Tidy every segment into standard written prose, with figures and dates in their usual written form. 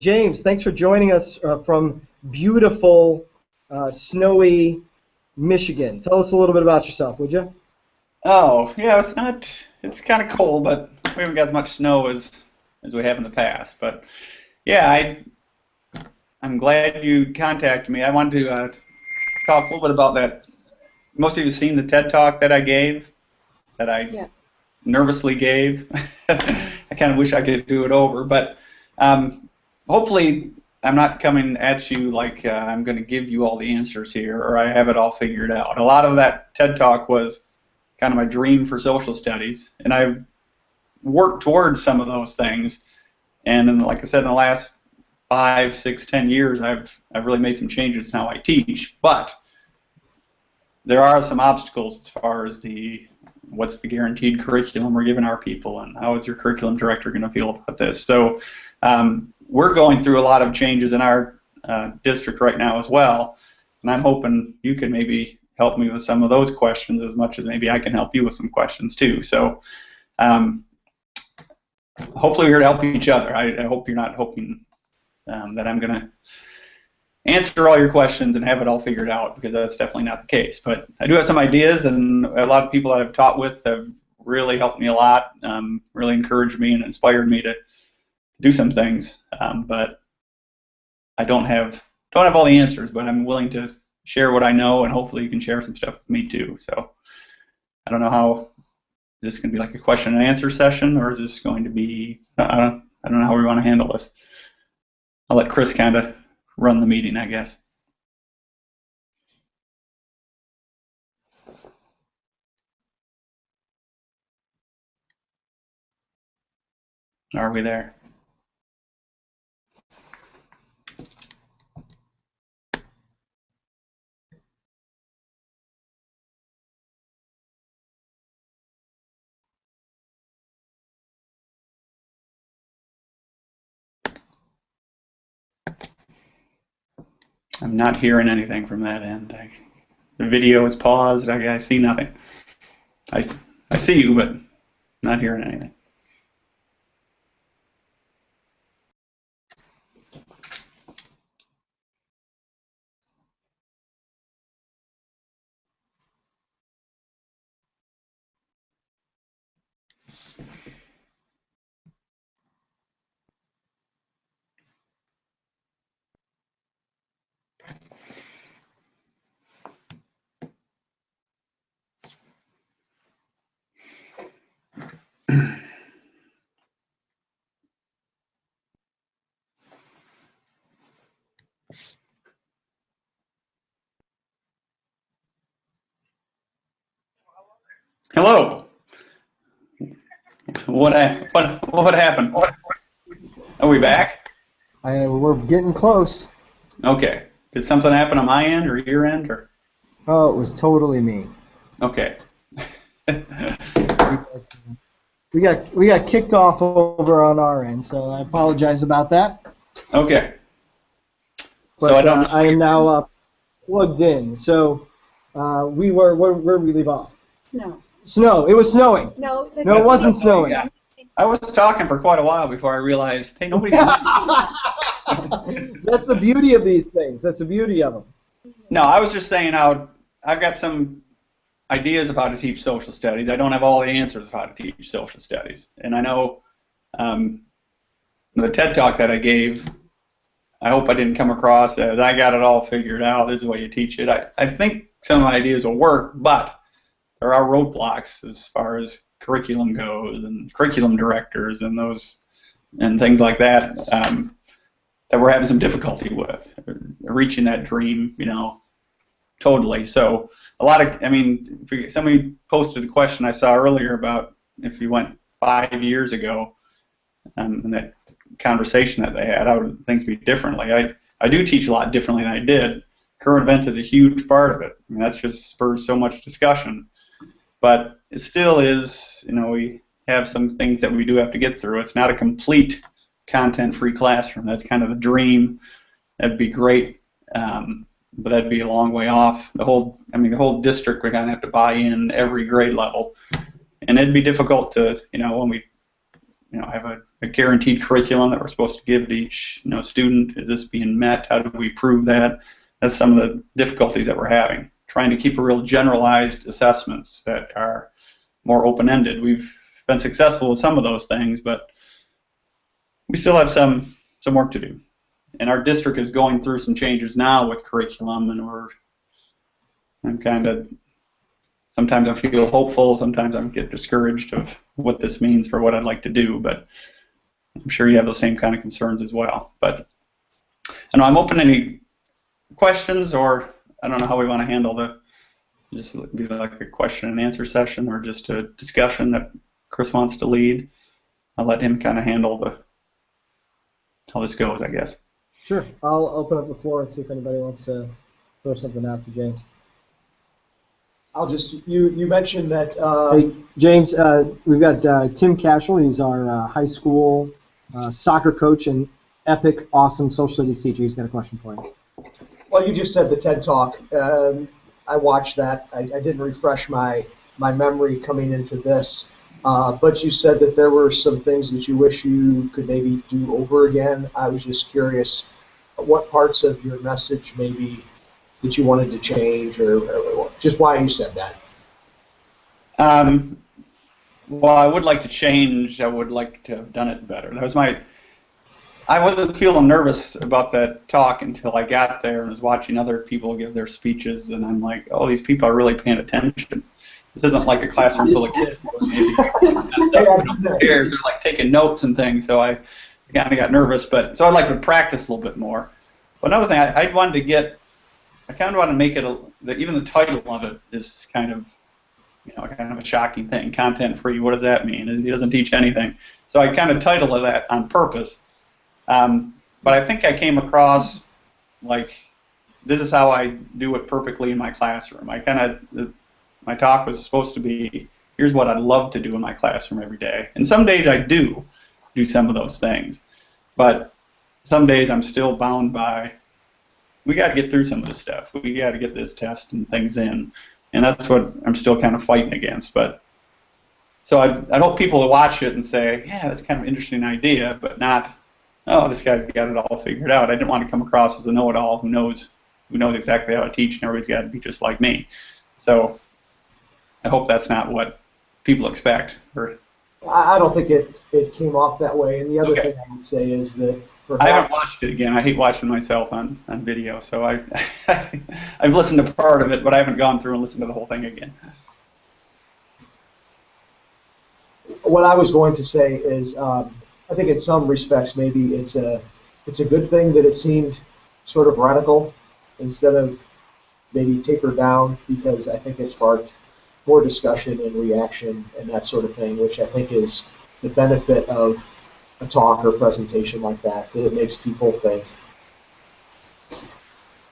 James, thanks for joining us from beautiful, snowy Michigan. Tell us a little bit about yourself, would you? Oh, yeah, it's kind of cold, but we haven't got as much snow as we have in the past. But yeah, I'm glad you contacted me. I wanted to talk a little bit about that. Most of you have seen the TED Talk that I gave, that I nervously gave. I kind of wish I could do it over, but hopefully I'm not coming at you like I'm going to give you all the answers here or I have it all figured out. A lot of that TED Talk was kind of my dream for social studies, and I've worked towards some of those things. And then, like I said, in the last 5, 6, 10 years, I've really made some changes in how I teach. But there are some obstacles as far as what's the guaranteed curriculum we're giving our people, and how is your curriculum director going to feel about this? So we're going through a lot of changes in our district right now as well, and I'm hoping you can maybe help me with some of those questions as much as maybe I can help you with some questions too. So hopefully we're here to help each other. I hope you're not hoping that I'm going to answer all your questions and have it all figured out, because that's definitely not the case. But I do have some ideas, and a lot of people that I've taught with have really helped me a lot, really encouraged me and inspired me to do some things. But I don't have all the answers, but I'm willing to share what I know, and hopefully you can share some stuff with me too. So I don't know how, is this going to be like a question and answer session, or is this going to be, I don't know how we want to handle this. I'll let Chris kind of run the meeting, I guess. Are we there? I'm not hearing anything from that end. The video is paused. I see nothing. I see you, but not hearing anything. Hello. What happened? Are we back? We're getting close. Okay. Did something happen on my end or your end, or? Oh, it was totally me. Okay. We got kicked off over on our end, so I apologize about that. Okay. But so I am now plugged in. So where did we leave off? Snow. Snow. It was snowing. No, it wasn't snowing. Yeah. I was talking for quite a while before I realized, hey, nobody's. That's the beauty of these things. That's the beauty of them. No, I was just saying how I've got some ideas of how to teach social studies. I don't have all the answers of how to teach social studies. And I know the TED Talk that I gave, I hope I didn't come across as I got it all figured out, this is the way you teach it. I think some of my ideas will work, but there are roadblocks as far as curriculum goes, and curriculum directors and those and things like that that we're having some difficulty with reaching that dream, totally. So a lot of, somebody posted a question I saw earlier about if you went 5 years ago, and that conversation that they had, how would things be differently? I do teach a lot differently than I did. Current events is a huge part of it. That just spurs so much discussion. But it still is, we have some things that we do have to get through. It's not a complete content-free classroom. That's kind of the dream. That'd be great, but that'd be a long way off. The whole district, we're going to have to buy in every grade level. And it'd be difficult to, when we have a guaranteed curriculum that we're supposed to give to each student. Is this being met? How do we prove that? That's some of the difficulties that we're having. Trying to keep a real generalized assessments that are more open-ended. We've been successful with some of those things, but we still have some work to do. And our district is going through some changes now with curriculum, and I'm kind of, sometimes I feel hopeful, sometimes I get discouraged of what this means for what I'd like to do, but I'm sure you have those same kind of concerns as well. But I'm open to any questions, or I don't know how we want to handle just be like a question and answer session, or just a discussion that Chris wants to lead. I'll let him kind of handle how this goes, I guess. Sure. I'll open up the floor and see if anybody wants to throw something out to James. I'll just, you mentioned that... Hey, James, we've got Tim Cashel. He's our high school soccer coach and epic, awesome social studies teacher. He's got a question for you. Well, you just said the TED Talk. I watched that. I didn't refresh my memory coming into this. But you said that there were some things that you wish you could maybe do over again. I was just curious what parts of your message maybe that you wanted to change, or just why you said that. Well, I would like to change. I would like to have done it better. That was I wasn't feeling nervous about that talk until I got there and was watching other people give their speeches, and I'm like, oh, these people are really paying attention. This isn't like a classroom full of kids. They're like taking notes and things, so I kind of got nervous. But so I'd like to practice a little bit more. But another thing, I kind of want to make it even the title of it is kind of a shocking thing. Content free. What does that mean? He doesn't teach anything. So I kind of titled that on purpose. But I think I came across like this is how I do it perfectly in my classroom. My talk was supposed to be, here's what I'd love to do in my classroom every day. And some days I do some of those things. But some days I'm still bound by, we got to get through some of this stuff. We got to get this test and things in. And that's what I'm still kind of fighting against. But so I hope people will watch it and say, yeah, that's kind of an interesting idea, but not, oh, this guy's got it all figured out. I didn't want to come across as a know-it-all who knows exactly how to teach, and everybody's got to be just like me. So I hope that's not what people expect. I don't think it came off that way. And the other thing I would say is that I haven't watched it again. I hate watching myself on video, so I've listened to part of it, but I haven't gone through and listened to the whole thing again. What I was going to say is I think in some respects maybe it's a good thing that it seemed sort of radical instead of maybe tapered down, because I think it sparked more discussion and reaction and that sort of thing, which I think is the benefit of a talk or presentation like that it makes people think.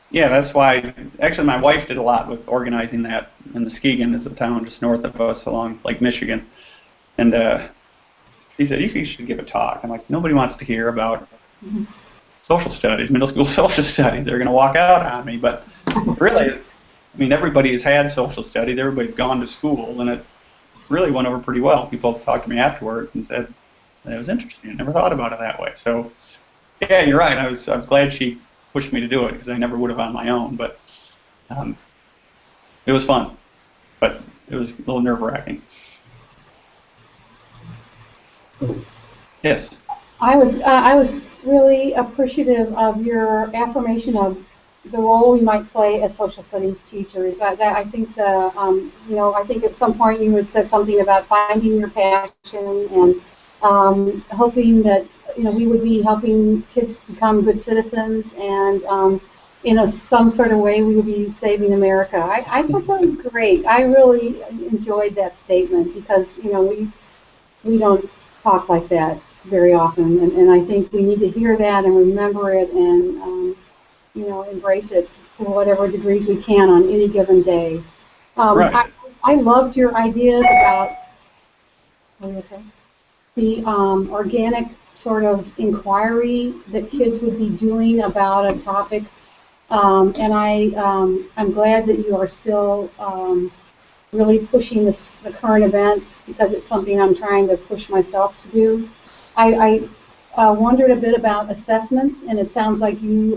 Yeah, that's why, actually my wife did a lot with organizing that in Muskegon, is a town just north of us along Lake Michigan. And she said, you should give a talk. I'm like, nobody wants to hear about social studies, middle school social studies. They're going to walk out on me. But really, I mean, everybody has had social studies. Everybody's gone to school, and it really went over pretty well. People talked to me afterwards and said, it was interesting. I never thought about it that way. So, yeah, you're right. I was glad she pushed me to do it, because I never would have on my own. But it was fun. But it was a little nerve-wracking. Yes. I was really appreciative of your affirmation of the role we might play as social studies teachers. I think I think at some point you had said something about finding your passion and hoping that we would be helping kids become good citizens, and in some sort of way we would be saving America. I thought that was great. I really enjoyed that statement, because we don't talk like that very often, and I think we need to hear that and remember it, and embrace it to whatever degrees we can on any given day. Right. I loved your ideas about the organic sort of inquiry that kids would be doing about a topic, and I'm glad that you are still really pushing the current events, because it's something I'm trying to push myself to do. I wondered a bit about assessments, and it sounds like you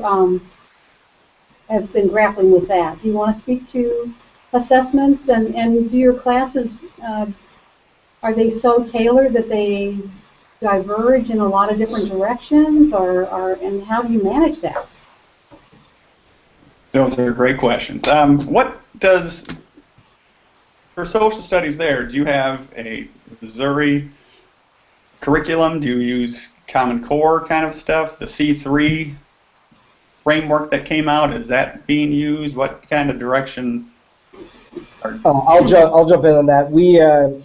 have been grappling with that. Do you want to speak to assessments, and do your classes, are they so tailored that they diverge in a lot of different directions, and how do you manage that? Those are great questions. What does, for social studies there, do you have a Missouri curriculum? Do you use Common Core kind of stuff? The C3 framework that came out, is that being used? What kind of direction? I'll jump in on that.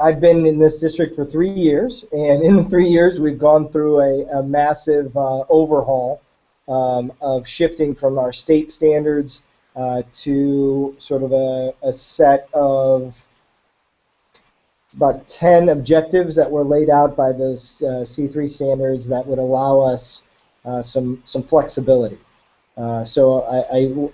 I've been in this district for 3 years, and in the 3 years we've gone through a massive overhaul of shifting from our state standards to sort of a set of about 10 objectives that were laid out by the C3 standards that would allow us some flexibility. So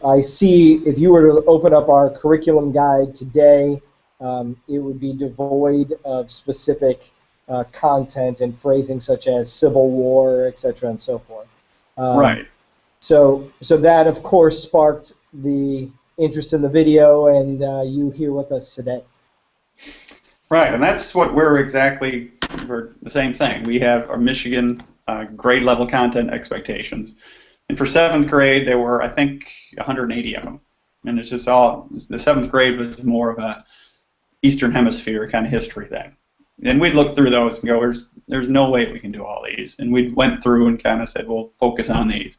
I see, if you were to open up our curriculum guide today, it would be devoid of specific content and phrasing such as Civil War, etc., and so forth. Right. So that, of course, sparked the interest in the video, and you here with us today. Right, and that's what we're the same thing. We have our Michigan grade level content expectations. And for 7th grade, there were, I think, 180 of them. And it's just all, the 7th grade was more of a Eastern Hemisphere kind of history thing. And we'd look through those and go, there's no way we can do all these. And we went through and kind of said, we'll focus on these.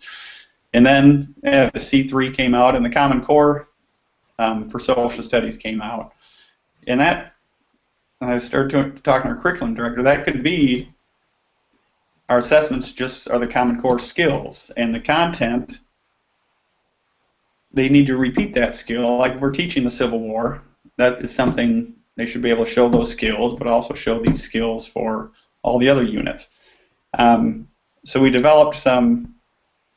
And then the C3 came out, and the Common Core for social studies came out. And that, when I started talking to our curriculum director, that could be our assessments just are the Common Core skills, and the content, they need to repeat that skill. Like we're teaching the Civil War, that is something they should be able to show those skills, but also show these skills for all the other units. So we developed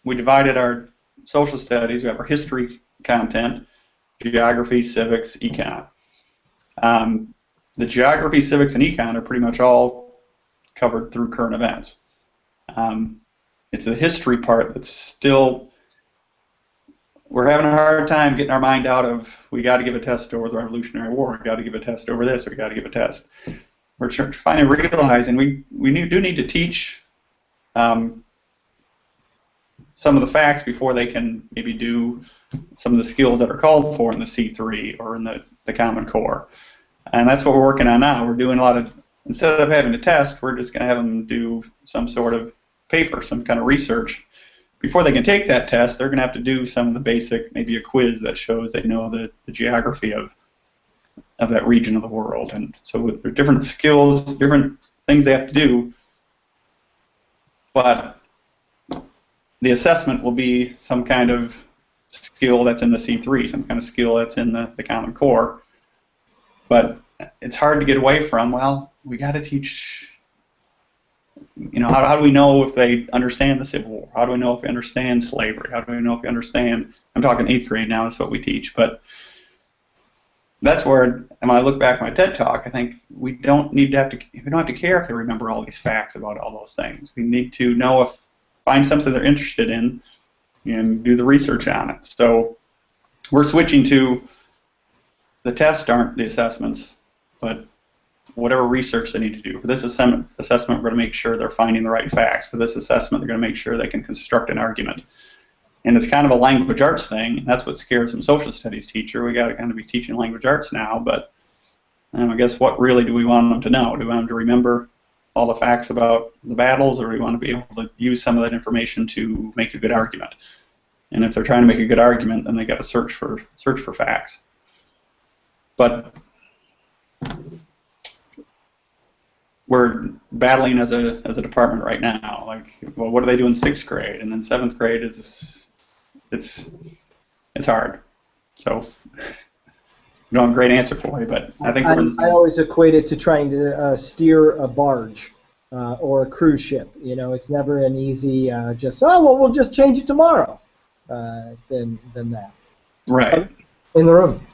we divided our social studies. We have our history content, geography, civics, econ. The geography, civics, and econ are pretty much all covered through current events. It's the history part that's still, we're having a hard time getting our mind out of, we got to give a test over the Revolutionary War, we got to give a test over this, we got to give a test. We're finally realizing we do need to teach some of the facts before they can maybe do some of the skills that are called for in the C3 or in the Common Core. And that's what we're working on now. We're doing a lot of, instead of having a test, we're just going to have them do some sort of paper, some kind of research. Before they can take that test, they're going to have to do some of the basic, maybe a quiz that shows they know the geography of that region of the world. And so there are different skills, different things they have to do, but the assessment will be some kind of skill that's in the C3, some kind of skill that's in the Common Core. But it's hard to get away from, well, we got to teach, how do we know if they understand the Civil War? How do we know if they understand slavery? How do we know if they understand, I'm talking 8th grade now, that's what we teach, but that's where, and when I look back at my TED Talk, I think we don't have to care if they remember all these facts about all those things. We need to know find something they're interested in and do the research on it. So we're switching to, the tests aren't the assessments, but whatever research they need to do. For this assessment, we're going to make sure they're finding the right facts. For this assessment, they're going to make sure they can construct an argument. And it's kind of a language arts thing. That's what scares some social studies teacher. We got to kind of be teaching language arts now, but I guess what really do we want them to know? Do we want them to remember all the facts about the battles, or do we want to be able to use some of that information to make a good argument? And if they're trying to make a good argument, then they got to search for facts. But we're battling as a department right now. Like, well, what do they do in 6th grade? And then 7th grade it's hard. So I don't have a great answer for you, but I think I always equate it to trying to steer a barge or a cruise ship. It's never an easy we'll just change it tomorrow. Than that. Right. In the room.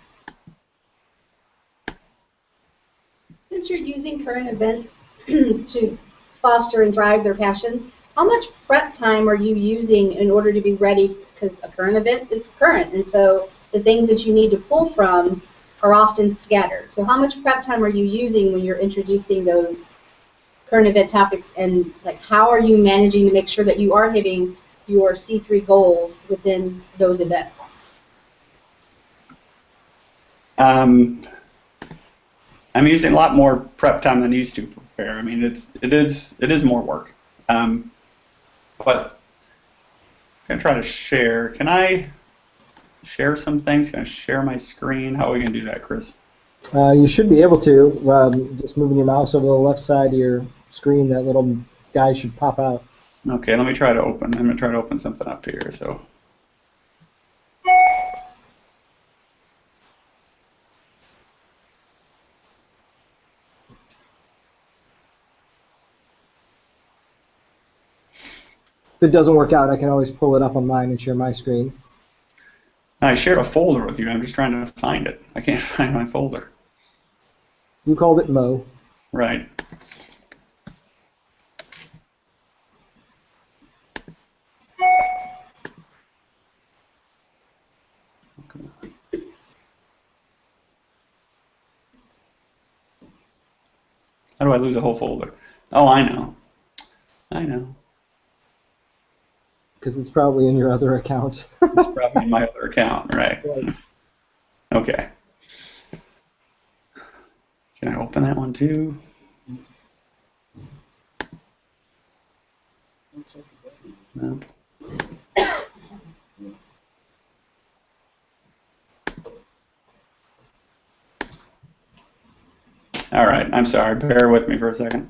Since you're using current events to foster and drive their passion, how much prep time are you using in order to be ready? Because a current event is current, and so the things that you need to pull from are often scattered. So how much prep time are you using when you're introducing those current event topics, and like how are you managing to make sure that you are hitting your C3 goals within those events? I'm using a lot more prep time than I used to prepare. I mean, it is more work. But I'm going to try to share. Can I share some things? Can I share my screen? How are we going to do that, Chris? You should be able to. Just moving your mouse over to the left side of your screen, that little guy should pop out. Okay, let me try to open. I'm going to try to open something up here. So. If it doesn't work out, I can always pull it up on mine and share my screen. I shared a folder with you. I'm just trying to find it. I can't find my folder. You called it Mo. Right. How do I lose a whole folder? Oh, I know. I know. Because it's probably in your other account. It's probably in my other account, right? Okay. Can I open that one too? Nope. All right, I'm sorry. Bear with me for a second.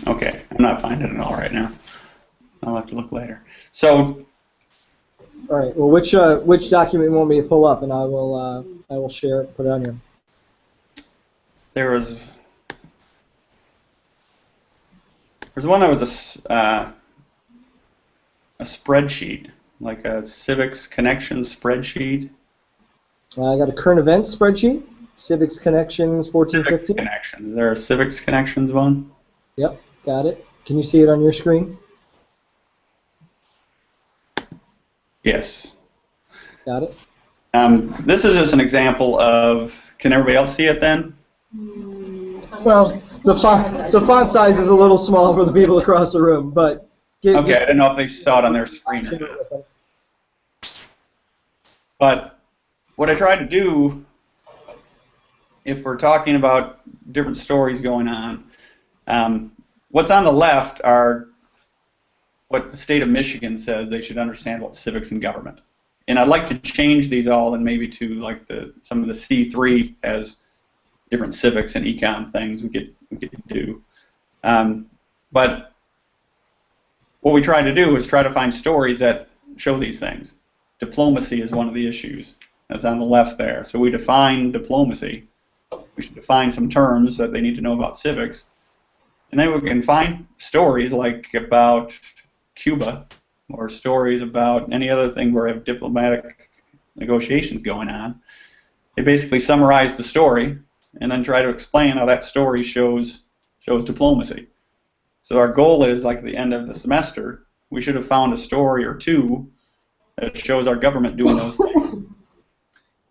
Okay, I'm not finding it all right now. I'll have to look later. So. All right. Well, which document you want me to pull up, and I will share it, put it on here. There's one that was a spreadsheet, like a Civics Connections spreadsheet. I got a current events spreadsheet, Civics Connections 1450. Civics Connections. Is there a Civics Connections one? Yep, got it. Can you see it on your screen? Yes. Got it. This is just an example of. Can everybody else see it then? Well, the font size is a little small for the people across the room, but. Okay, I didn't know if they saw it on their screen or not. But what I tried to do, if we're talking about different stories going on, what's on the left are what the state of Michigan says they should understand about civics and government. And I'd like to change these all and maybe to like some of the C3 as different civics and econ things we could do. But what we try to do is try to find stories that show these things. Diplomacy is one of the issues that's on the left there. So we define diplomacy. We should define some terms that they need to know about civics. And then we can find stories like about Cuba or stories about any other thing where we have diplomatic negotiations going on. They basically summarize the story and then try to explain how that story shows diplomacy. So our goal is, like at the end of the semester, we should have found a story or two that shows our government doing those things.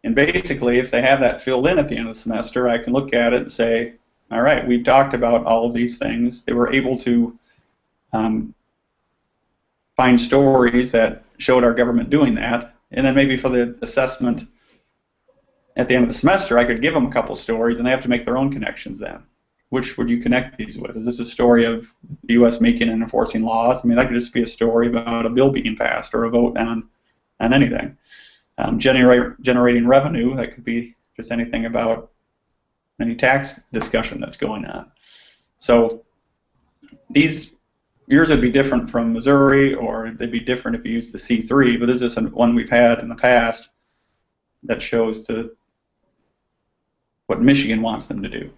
And basically, if they have that filled in at the end of the semester, I can look at it and say, all right, we've talked about all of these things. They were able to find stories that showed our government doing that. And then maybe for the assessment at the end of the semester, I could give them a couple stories, and they have to make their own connections then. Which would you connect these with? Is this a story of the U.S. making and enforcing laws? I mean, that could just be a story about a bill being passed or a vote on anything. generating revenue. That could be just anything about any tax discussion that's going on. So yours would be different from Missouri, or they'd be different if you use the C3, but this is one we've had in the past that shows what Michigan wants them to do.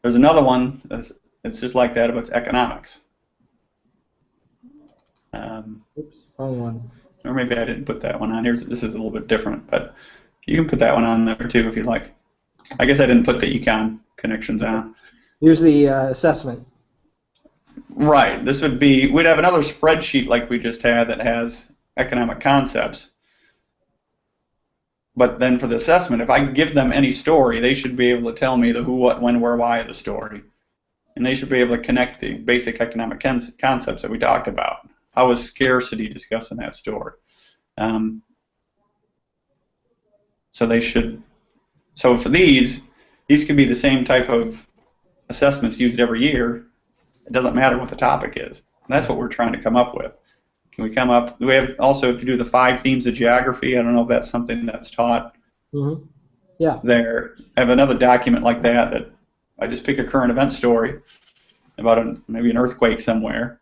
There's another one that's just like that, but it's economics. Oops, wrong one. Or maybe I didn't put that one on here. This is a little bit different, but you can put that one on there too if you'd like. I guess I didn't put the econ connections on. Here's the assessment. Right. This would be, we'd have another spreadsheet like we just had that has economic concepts. But then for the assessment, if I give them any story, they should be able to tell me the who, what, when, where, why of the story. And they should be able to connect the basic economic concepts that we talked about. How is scarcity discussed in that story? So for these could be the same type of assessments used every year. It doesn't matter what the topic is. And that's what we're trying to come up with. Can we come up? We have also, if you do the 5 themes of geography, I don't know if that's something that's taught. Mm-hmm. Yeah. There, I have another document like that I just pick a current event story about maybe an earthquake somewhere,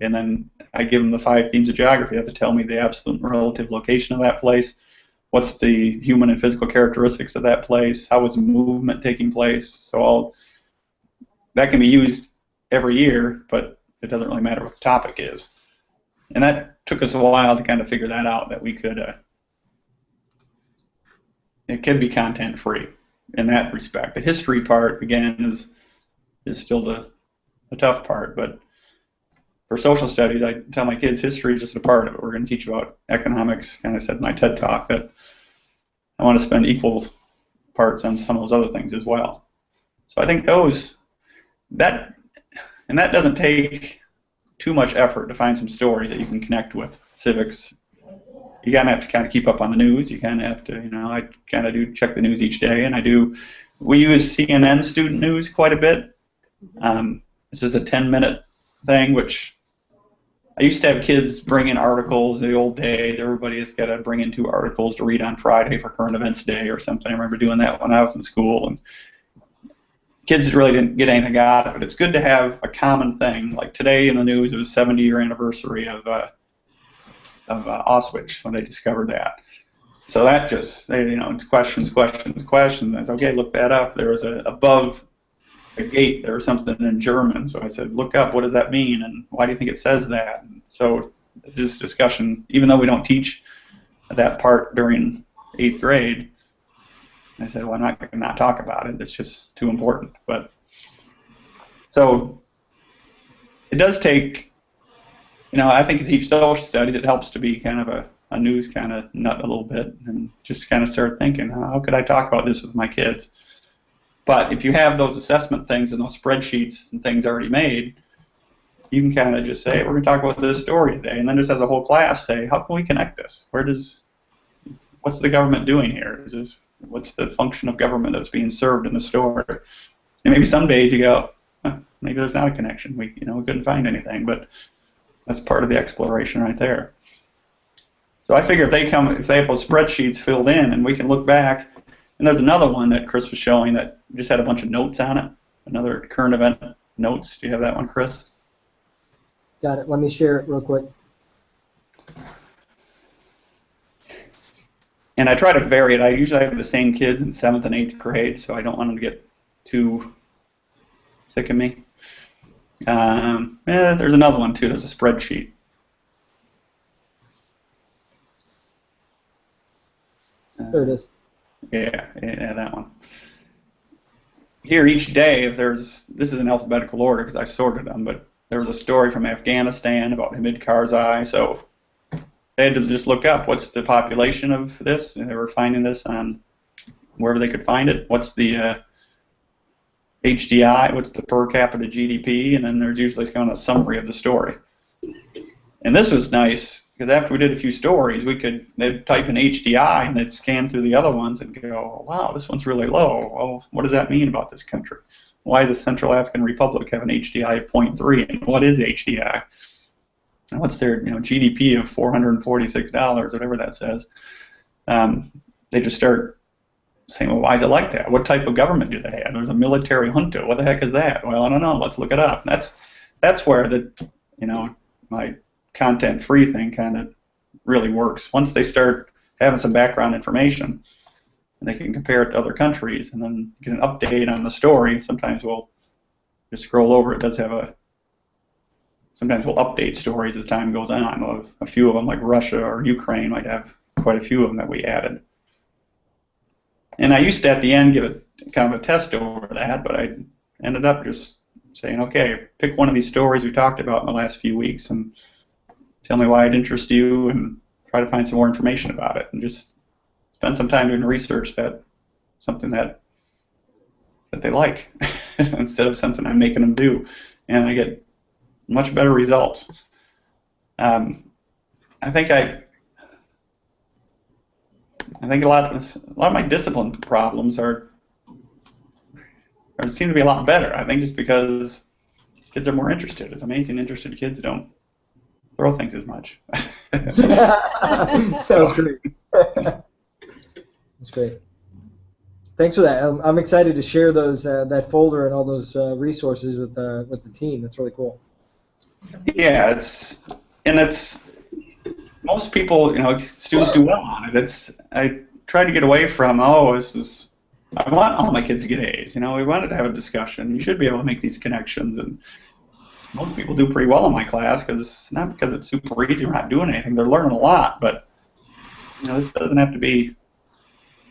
and then I give them the 5 themes of geography. They have to tell me the absolute and relative location of that place. What's the human and physical characteristics of that place? How is movement taking place? So that can be used every year, but it doesn't really matter what the topic is. And that took us a while to kind of figure that out, that we could, it could be content free in that respect. The history part, again, is still the tough part, but for social studies, I tell my kids history is just a part of it. We're going to teach about economics, kind of said in my TED Talk, that I want to spend equal parts on some of those other things as well. So I think that doesn't take too much effort to find some stories that you can connect with. Civics, you kind of have to kind of keep up on the news. You kind of have to, I kind of do check the news each day, and we use CNN student news quite a bit. This is a 10-minute thing, which I used to have kids bring in articles in the old days. Everybody has got to bring in 2 articles to read on Friday for current events day or something. I remember doing that when I was in school, and kids really didn't get anything out of it. It's good to have a common thing. Like today in the news, it was 70-year anniversary of Auschwitz when they discovered that. So that just, it's questions. I said, okay, look that up. There was above a gate there was something in German. So I said, look up, what does that mean, and why do you think it says that? And so this discussion, even though we don't teach that part during 8th grade, I said, well, I'm not going to not talk about it. It's just too important. But so it does take, I think to teach social studies, it helps to be kind of a news kind of nut a little bit and just kind of start thinking, how could I talk about this with my kids? But if you have those assessment things and those spreadsheets and things already made, you can kind of just say, we're going to talk about this story today, and then just as a whole class say, how can we connect this? What's the government doing here? What's the function of government that's being served in the story? And maybe some days you go, maybe there's not a connection. We couldn't find anything, but that's part of the exploration right there. So I figure if they have those spreadsheets filled in, and we can look back. And there's another one that Chris was showing that just had a bunch of notes on it. Another current event notes. Do you have that one, Chris? Got it. Let me share it real quick. And I try to vary it. I usually have the same kids in 7th and 8th grade, so I don't want them to get too sick of me. There's another one, too. There's a spreadsheet. There it is. Yeah, that one. Here each day, this is in alphabetical order because I sorted them, but there was a story from Afghanistan about Hamid Karzai, so they had to just look up what's the population of this, and they were finding this on wherever they could find it. What's the HDI, what's the per capita GDP, and then there's usually kind of a summary of the story. And this was nice, because after we did a few stories, they'd type in HDI and they'd scan through the other ones and go, wow, this one's really low. Well, what does that mean about this country? Why does the Central African Republic have an HDI of 0.3, and what is HDI? what's their GDP of $446, whatever that says, they just start saying, well, why is it like that? What type of government do they have? There's a military junta. What the heck is that? Well, I don't know. Let's look it up. That's where the my content-free thing kind of really works. Once they start having some background information, and they can compare it to other countries, and then get an update on the story. Sometimes we'll just scroll over. It does have sometimes we'll update stories as time goes on. We'll have a few of them, like Russia or Ukraine, might have quite a few of them that we added. And I used to, at the end, give it kind of a test over that, but I ended up just saying, okay, pick one of these stories we talked about in the last few weeks and tell me why it interests you, and try to find some more information about it, and just spend some time doing research something that they like instead of something I'm making them do, and I get much better results. I think a lot of my discipline problems seem to be a lot better. I think just because kids are more interested. It's amazing interested kids don't throw things as much. Sounds great. That's great. Thanks for that. I'm excited to share those that folder and all those resources with the team. That's really cool. Yeah, it's most people, students do well on it. I try to get away from, I want all my kids to get A's. We wanted to have a discussion. You should be able to make these connections, and most people do pretty well in my class not because it's super easy. We're not doing anything. They're learning a lot, but this doesn't have to be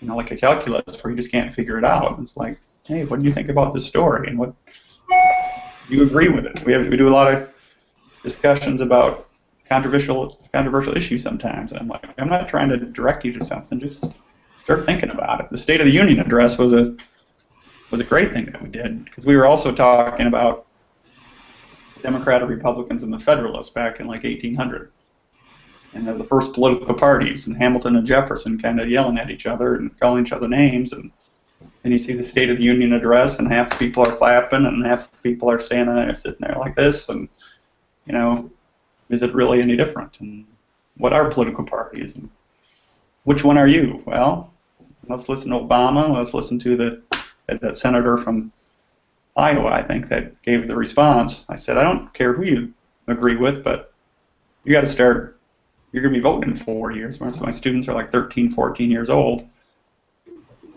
like a calculus where you just can't figure it out. It's like, hey, what do you think about this story, and what do you agree with it? We do a lot of discussions about controversial issues sometimes, and I'm like, I'm not trying to direct you to something. Just start thinking about it. The State of the Union address was a great thing that we did, because we were also talking about Democratic Republicans and the Federalists back in like 1800, and they're the first political parties, and Hamilton and Jefferson kind of yelling at each other and calling each other names, and you see the State of the Union address, and half the people are clapping, and half the people are standing there, sitting there like this, and is it really any different? And what are political parties? And which one are you? Well, let's listen to Obama. Let's listen to that senator from Iowa, I think, that gave the response. I said, I don't care who you agree with, but you got to start. You're going to be voting in 4 years. Most of my students are like 13, 14 years old.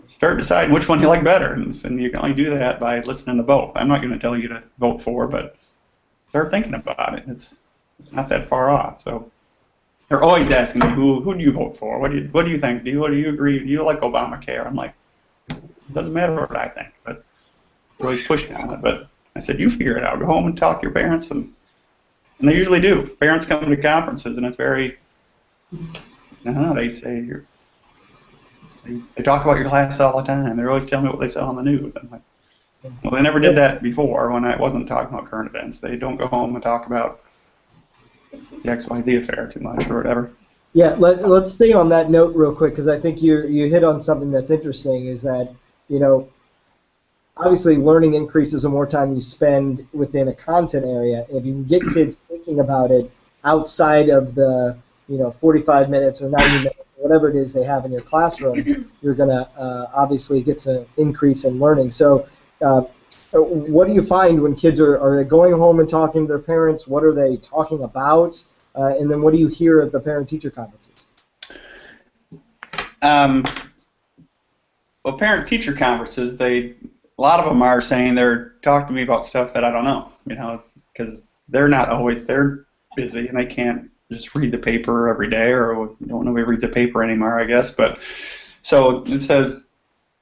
Start deciding which one you like better, and you can only do that by listening to both. I'm not going to tell you to vote for, but start thinking about it. It's not that far off. So they're always asking me, who do you vote for? What do you think? Do you agree? Do you like Obamacare? I'm like, it doesn't matter what I think, but they're always pushing on it. But I said, you figure it out. Go home and talk to your parents, and they usually do. Parents come to conferences, and it's very, they say they talk about your class all the time. They're always telling me what they saw on the news. I'm like, well, they never did that before when I wasn't talking about current events. They don't go home and talk about the XYZ affair too much or whatever. Yeah, let's stay on that note real quick, because I think you hit on something that's interesting, is that, obviously learning increases the more time you spend within a content area. If you can get kids thinking about it outside of the 45 minutes or 90 minutes, whatever it is they have in your classroom, you're going to obviously get an increase in learning. So what do you find when kids are they going home and talking to their parents? What are they talking about? And then what do you hear at the parent-teacher conferences? Well, parent-teacher conferences, a lot of them are saying they're talking to me about stuff that I don't know, because they're not always, they're busy and they can't just read the paper every day, or don't nobody reads the paper anymore, I guess. But so it says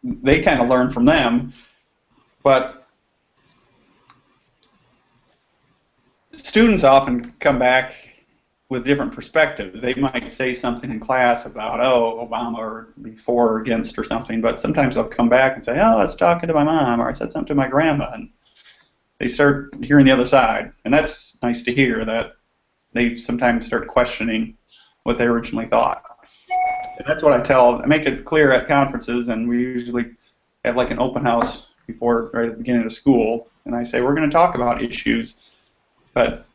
they kind of learn from them, but students often come back with different perspectives. They might say something in class about, Obama, or be for or against or something, but sometimes they'll come back and say, I was talking to my mom, or I said something to my grandma, and they start hearing the other side. And that's nice to hear, that they sometimes start questioning what they originally thought. And that's what I make it clear at conferences, and we usually have like an open house right at the beginning of school, and I say, we're going to talk about issues, but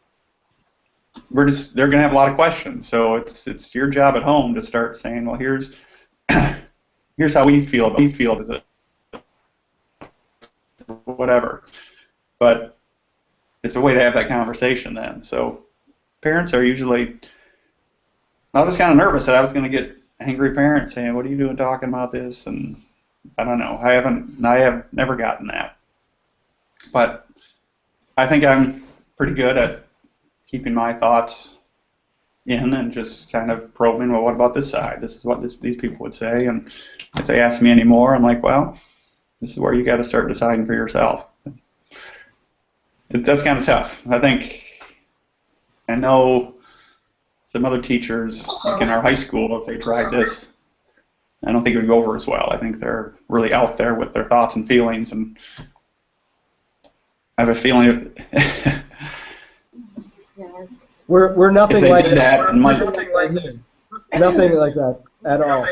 they're going to have a lot of questions. So it's your job at home to start saying, well, here's how we feel about it, whatever. But it's a way to have that conversation then. So parents are usually, I was kind of nervous that I was going to get angry parents saying, what are you doing talking about this? And I don't know. I have never gotten that. But I think I'm pretty good at keeping my thoughts in and just kind of probing, well, what about this side? This is what these people would say. And if they ask me any more, I'm like, well, this is where you got to start deciding for yourself. That's kind of tough. I know some other teachers, like in our high school, if they tried this, I don't think it would go over as well. I think they're really out there with their thoughts and feelings, and I have a feeling we're nothing like that. Nothing like this. Nothing like that at all.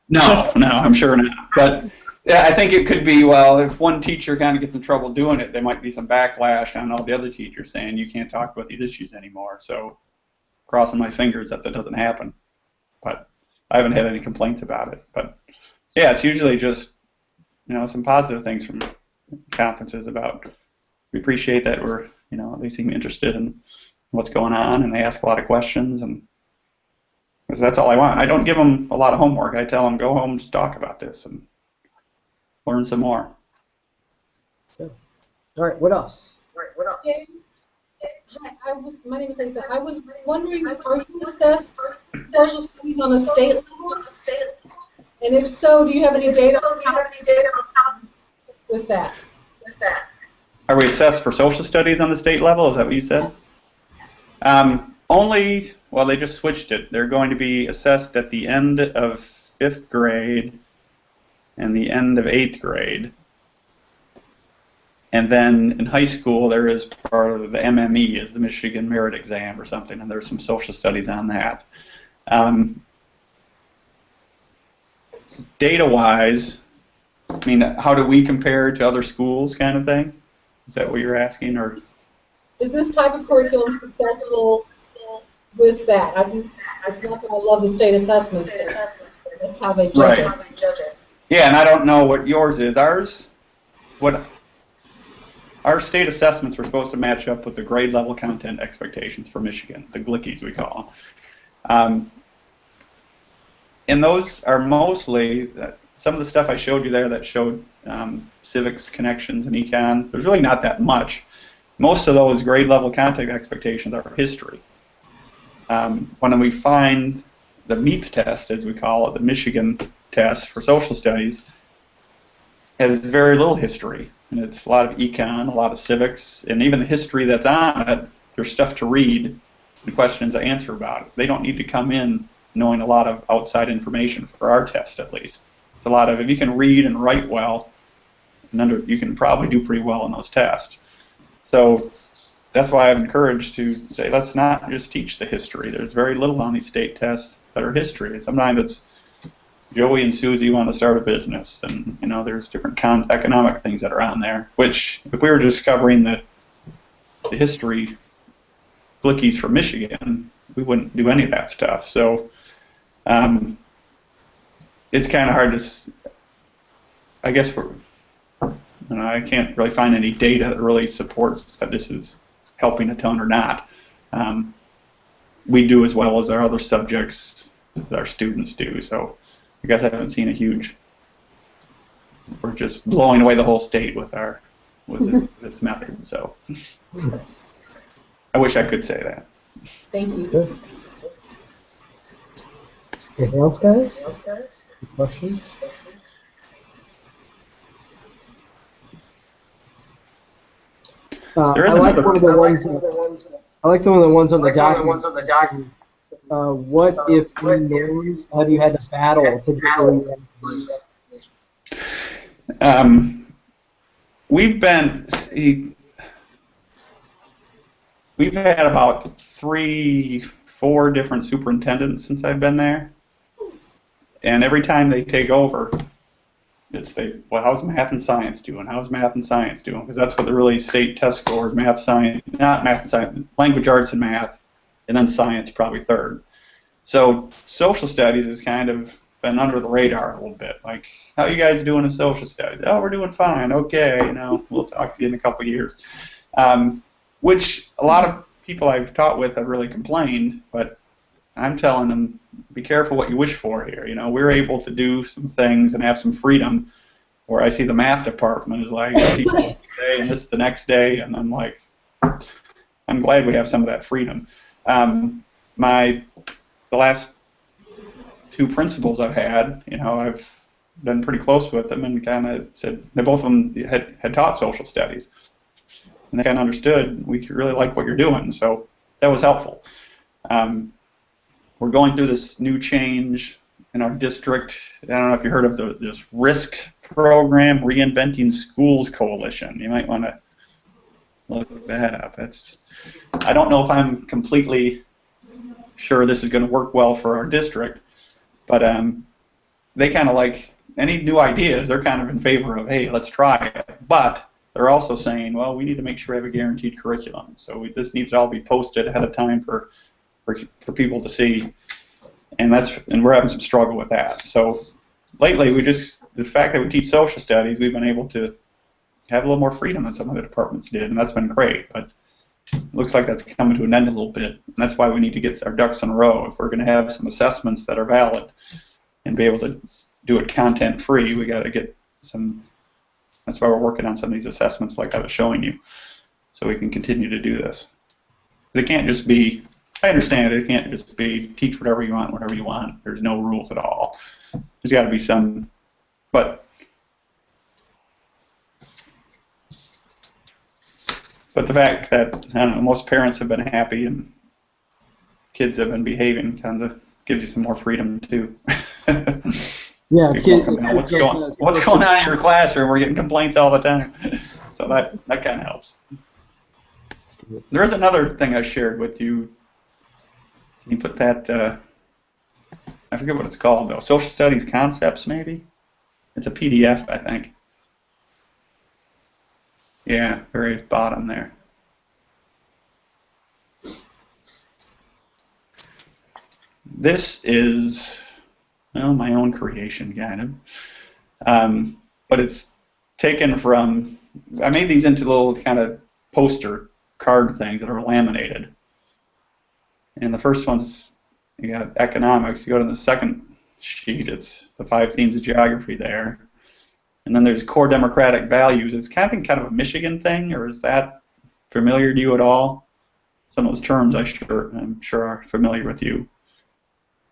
No, I'm sure not. But yeah, I think it could be, well, if one teacher kind of gets in trouble doing it, there might be some backlash on all the other teachers saying you can't talk about these issues anymore. So crossing my fingers that doesn't happen. But I haven't had any complaints about it. But yeah, it's usually just, some positive things from conferences about we appreciate that they seem interested in what's going on, and they ask a lot of questions, and because that's all I want. I don't give them a lot of homework. I tell them, go home and just talk about this and learn some more. All right, what else? Hi, my name is Lisa. I was wondering, are you assessed social studies on a state level? And if so, do you have any data with that? Are we assessed for social studies on the state level? Is that what you said? Well, they just switched it. They're going to be assessed at the end of 5th grade and the end of 8th grade. And then in high school, there is part of the MME, is the Michigan Merit Exam or something, and there's some social studies on that. Data-wise, how do we compare to other schools kind of thing? Is that what you're asking? Or is this type of curriculum successful with that? It's not that I love the state assessments, but that's how they judge it. Yeah, and I don't know what yours is. Our state assessments were supposed to match up with the grade level content expectations for Michigan, the GLICkies we call them. And those are mostly, some of the stuff I showed you there that showed civics, connections, and econ, there's really not that much. Most of those grade level content expectations are history. When we find the MEP test, as we call it, the Michigan test for social studies, has very little history. And it's a lot of econ, a lot of civics, and even the history that's on it, there's stuff to read and questions to answer about it. They don't need to come in knowing a lot of outside information for our test, at least. It's a lot of, if you can read and write well, you can probably do pretty well in those tests. So that's why I've encouraged to say, let's not just teach the history. There's very little on these state tests that are history. Sometimes it's Joey and Susie want to start a business, and there's different economic things that are on there, which if we were discovering the history GLICkies from Michigan, we wouldn't do any of that stuff. So it's kind of hard to, I guess I can't really find any data that really supports that this is helping a ton or not. We do as well as our other subjects that our students do, so I guess I haven't seen a huge, we're just blowing away the whole state with this method, so I wish I could say that. Thank you. That's good. Anything else, guys? Any questions? I liked one of the ones on the document. What if you knows have you had to battle to get where you are? We've had about 3-4 different superintendents since I've been there, and every time they take over, well, how's math and science doing? How's math and science doing? Because that's what the really state test scores, math, science, not math and science, language arts and math, and then science probably third. So social studies has kind of been under the radar a little bit. Like, how you guys doing in social studies? Oh, we're doing fine. Okay, we'll talk to you in a couple of years. Which a lot of people I've taught with have really complained, but I'm telling them, be careful what you wish for here. We're able to do some things and have some freedom, where I see the math department is like, today and this the next day, and I'm like, I'm glad we have some of that freedom. The last two principals I've had, I've been pretty close with them and kind of said, both of them had taught social studies. And they kind of understood, we really like what you're doing, so that was helpful. We're going through this new change in our district. I don't know if you heard of this RISC program, Reinventing Schools Coalition. You might want to look that up. I don't know if I'm completely sure this is going to work well for our district, but they kind of like any new ideas. They're kind of in favor of, hey, let's try it. But they're also saying, well, we need to make sure we have a guaranteed curriculum. So this needs to all be posted ahead of time for people to see, and we're having some struggle with that. So lately, the fact that we teach social studies, we've been able to have a little more freedom than some of the departments did, and that's been great. But it looks like that's coming to an end a little bit, and that's why we need to get our ducks in a row. If we're going to have some assessments that are valid and be able to do it content-free, we got to get some. That's why we're working on some of these assessments like I was showing you, so we can continue to do this. It can't just be, I understand it can't just be teach whatever you want, whatever you want. There's no rules at all. There's got to be some, but the fact that, I don't know, most parents have been happy and kids have been behaving kind of gives you some more freedom too. Yeah, what's going on in your classroom? We're getting complaints all the time. So that kind of helps. There's another thing I shared with you. Can you put that, I forget what it's called though, Social Studies Concepts maybe? It's a PDF, I think. Yeah, very bottom there. This is, well, my own creation, kind of. But it's taken from, I made these into little kind of poster card things that are laminated. And the first one's, you got economics. You go to the second sheet, it's the 5 themes of geography there. And then there's core democratic values. It's kind of a Michigan thing, or is that familiar to you at all? Some of those terms I'm sure are familiar with you.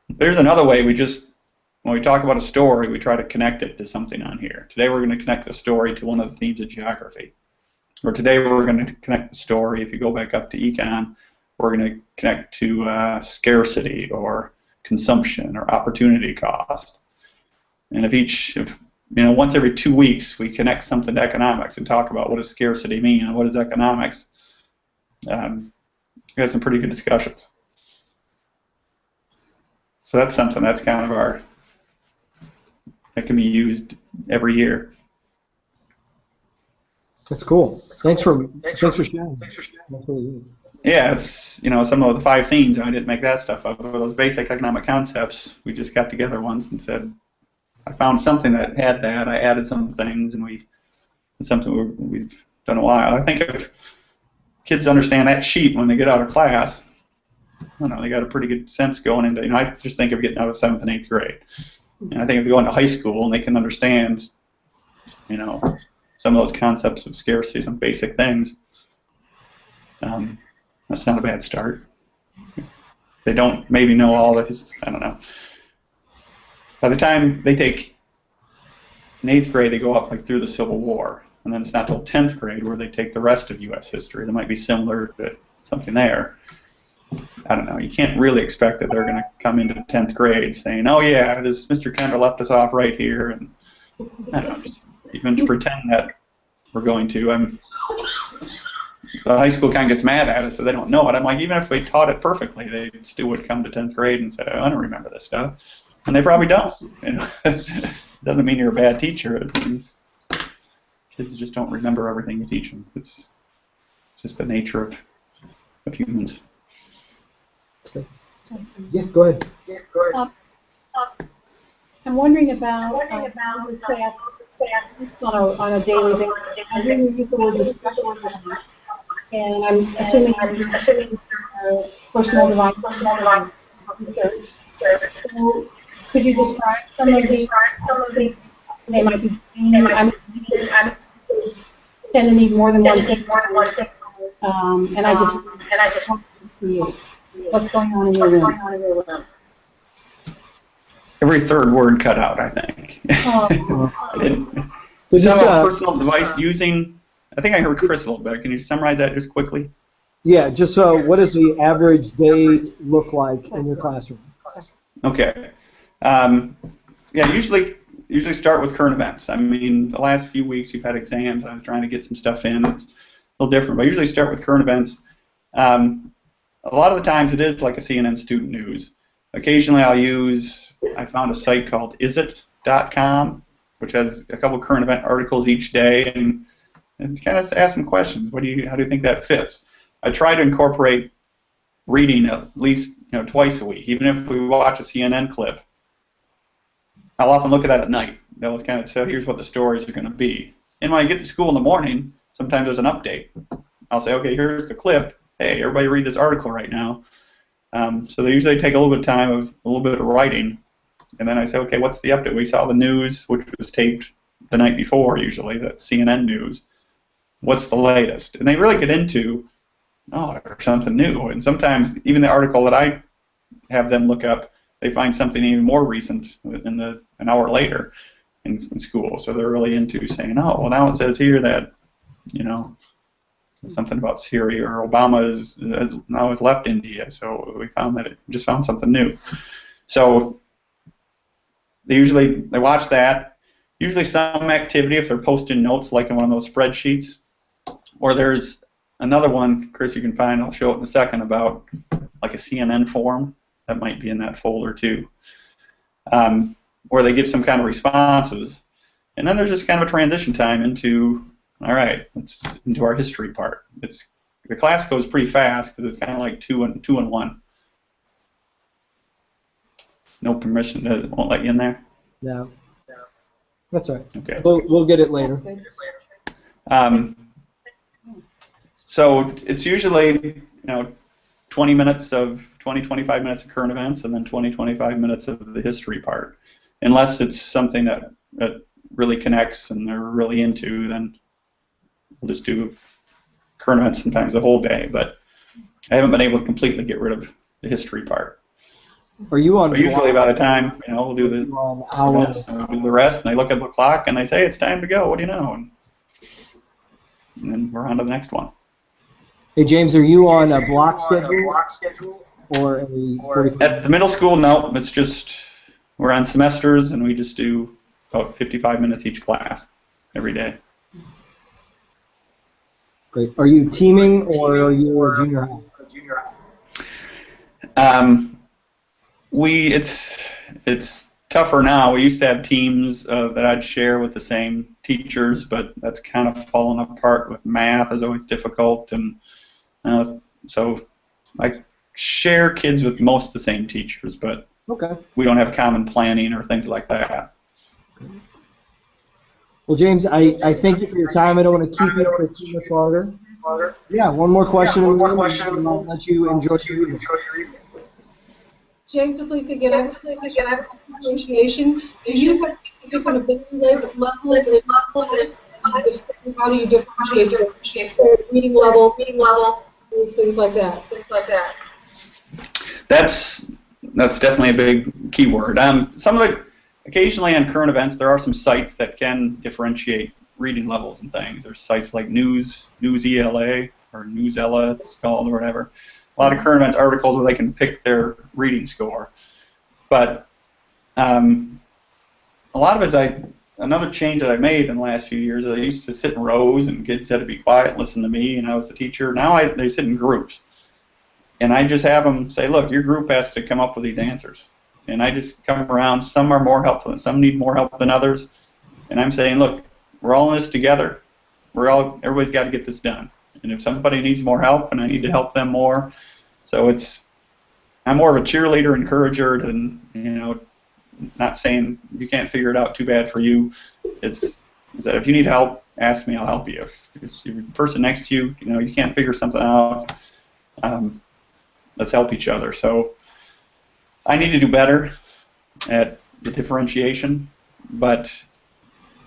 There's another way when we talk about a story, we try to connect it to something on here. Today we're going to connect the story to one of the themes of geography. Or today we're going to connect the story, if you go back up to econ, we're going to connect to scarcity or consumption or opportunity cost. And once every 2 weeks we connect something to economics and talk about what does scarcity mean and what does economics, we have some pretty good discussions. So that's something that's kind of that can be used every year. That's cool. Thanks for sharing. That's really good. Yeah, it's, some of the 5 themes, I didn't make that stuff up. Those basic economic concepts, we just got together once and said, I found something that had that. I added some things, and it's something we've done a while. I think if kids understand that sheet when they get out of class, I don't know, they got a pretty good sense going into, I just think of getting out of 7th and 8th grade. And I think if they go into high school and they can understand, some of those concepts of scarcity, some basic things, that's not a bad start. They don't maybe know all of his, I don't know. By the time they take in 8th grade, they go up like through the Civil War, and then it's not till 10th grade where they take the rest of U.S. history. That might be similar to something there. I don't know. You can't really expect that they're going to come into 10th grade saying, "Oh yeah, this Mr. Kendra left us off right here," and I don't know, just even to pretend that we're going to. The high school kind of gets mad at us that they don't know it. I'm like, even if we taught it perfectly, they still would come to 10th grade and say, "Oh, I don't remember this stuff." And they probably don't. It doesn't mean you're a bad teacher. It means kids just don't remember everything you teach them. It's just the nature of humans. Yeah, go ahead. I'm wondering about your class on a daily basis. I hear you use the word discussion, and I'm assuming personal devices and research. So could you describe some of the they might be doing? I mean, tend to need more than one thing, and I just want to create. What's going on in your room? Every third word cut out, I think. Personal device using, I think I heard Chris a little bit. Can you summarize that just quickly? Yeah, just what does the average day look like in your classroom? Okay. Yeah, usually start with current events. I mean, the last few weeks you've had exams. I was trying to get some stuff in. It's a little different, but I usually start with current events. A lot of the times it is like a CNN student news. Occasionally I found a site called isit.com, which has a couple current event articles each day, and kind of ask some questions. How do you think that fits? I try to incorporate reading at least twice a week, even if we watch a CNN clip. I'll often look at that at night. They'll kind of say, here's what the stories are going to be. And when I get to school in the morning, sometimes there's an update. I'll say, okay, here's the clip. Hey, everybody read this article right now. So they usually take a little bit of time of a little bit of writing. And then I say, okay, what's the update? We saw the news, which was taped the night before, usually, that CNN news. What's the latest? And they really get into, there's something new. And sometimes even the article that I have them look up, they find something even more recent an hour later in school. So they're really into saying, oh, well, now it says here that, something about Syria or Obama has left India. So we found that it just found something new. So they watch that. Usually some activity if they're posting notes like in one of those spreadsheets. Or there's another one, Chris, you can find, I'll show it in a second, about like a CNN form. That might be in that folder too. Where they give some kind of responses. And then there's just kind of a transition time into, all right, let's into our history part. The class goes pretty fast because it's kind of like two and one. No permission, it won't let you in there? Yeah. That's all right. Okay. We'll get it later. So it's usually 25 minutes of current events and then 25 minutes of the history part. Unless it's something that really connects and they're really into, then we'll just do current events sometimes the whole day. But I haven't been able to completely get rid of the history part. Are you on? But usually by the time we'll do the rest, and they look at the clock and they say it's time to go. What do you know? And then we're on to the next one. Hey James, are you on a block schedule or at the middle school? No, it's just we're on semesters and we just do about 55 minutes each class every day. Great. Are you teaming or are you a junior high? It's tougher now. We used to have teams that I'd share with the same teachers, but that's kind of fallen apart with math is always difficult, and so I share kids with most of the same teachers, but we don't have common planning or things like that. Well, James, I thank you for your time. I don't want to keep you for too much longer. Yeah, one more question. And I'll let you enjoy your evening. James, it's Lisa again. I have a appreciation. Do you have different ability levels? How do you differentiate your reading level, things like that? That's definitely a big keyword. Occasionally on current events, there are some sites that can differentiate reading levels and things. There's sites like News ELA or Newsella, it's called, or whatever. A lot of current events articles where they can pick their reading score. But a lot of it another change that I made in the last few years is I used to sit in rows and kids had to be quiet and listen to me, and I was the teacher. Now they sit in groups. And I just have them say, look, your group has to come up with these answers. And I just come around. Some are more helpful, and some need more help than others. And I'm saying, look, we're all in this together. Everybody's got to get this done. And if somebody needs more help, and I need to help them more, so I'm more of a cheerleader, encourager than, not saying you can't figure it out, too bad for you. It's that if you need help, ask me, I'll help you. If the person next to you, you can't figure something out, let's help each other. So I need to do better at the differentiation, but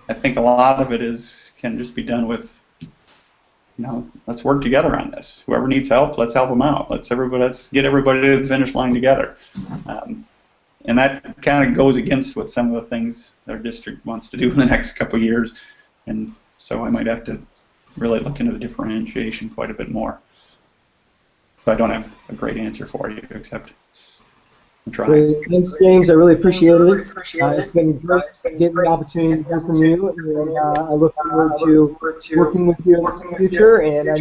I think a lot of it can just be done with, let's work together on this. Whoever needs help, let's help them out. Let's get everybody to the finish line together. And that kind of goes against what some of the things our district wants to do in the next couple of years. And so I might have to really look into the differentiation quite a bit more. So I don't have a great answer for you, except I'm trying. Great. Thanks, James. I really appreciate it. It's been great getting the opportunity to hear from you, and I look forward to working with you in the future. And I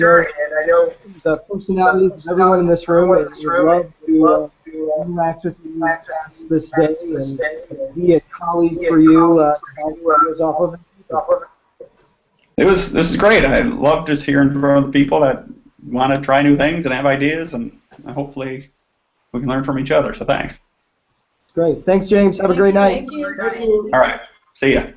know the personalities of everyone in this room would love to interact with you this day and be a colleague for you. This is great. I love just hearing from other people that want to try new things and have ideas, and hopefully we can learn from each other. So thanks. Great. Thanks, James. Have a great night. Thank you. All right. See ya.